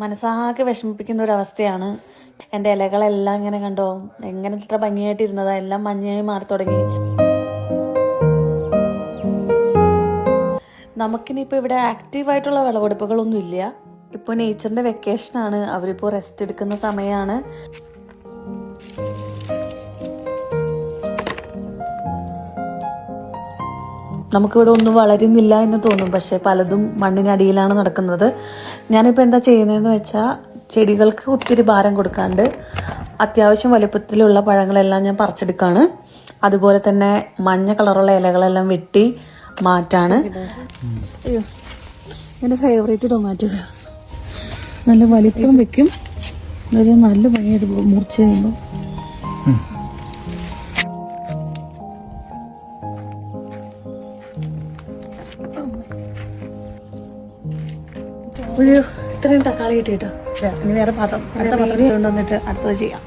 മനസ്സാകെ വിഷമിപ്പിക്കുന്ന ഒരു അവസ്ഥയാണ്. എൻ്റെ ഇലകളെല്ലാം ഇങ്ങനെ കണ്ടോ, എങ്ങനെ ഇത്ര ഭംഗിയായിട്ടിരുന്നതാ, എല്ലാം മഞ്ഞയായി മാറി തുടങ്ങി. നമുക്കിനിപ്പോൾ ഇവിടെ ആക്റ്റീവായിട്ടുള്ള വിളവെടുപ്പുകളൊന്നും ഇല്ല. ഇപ്പോൾ നേച്ചറിൻ്റെ വെക്കേഷനാണ്, അവരിപ്പോൾ റെസ്റ്റ് എടുക്കുന്ന സമയമാണ്. നമുക്കിവിടെ ഒന്നും വളരുന്നില്ല എന്ന് തോന്നും, പക്ഷേ പലതും മണ്ണിനടിയിലാണ് നടക്കുന്നത്. ഞാനിപ്പോൾ എന്താ ചെയ്യുന്നതെന്ന് വെച്ചാൽ, ചെടികൾക്ക് ഒത്തിരി ഭാരം കൊടുക്കാണ്ട് അത്യാവശ്യം വലുപ്പത്തിലുള്ള പഴങ്ങളെല്ലാം ഞാൻ പറിച്ചെടുക്കുകയാണ്. അതുപോലെ തന്നെ മഞ്ഞ കളറുള്ള ഇലകളെല്ലാം വെട്ടി മാറ്റാണ്. അയ്യോ, എൻ്റെ ഫേവറേറ്റ് ടൊമാറ്റോ. നല്ല വലിപ്പം വെക്കും, ഒരു നല്ല ഭംഗിയത് മുറിച്ച് കഴിയുമ്പോൾ. ഒരു ഇത്രയും തക്കാളി കിട്ടിയിട്ടോ. ഇനി വേറെ പാത്രം, അടുത്ത പാത്രം കൊണ്ടുവന്നിട്ട് അടുത്തത് ചെയ്യാം.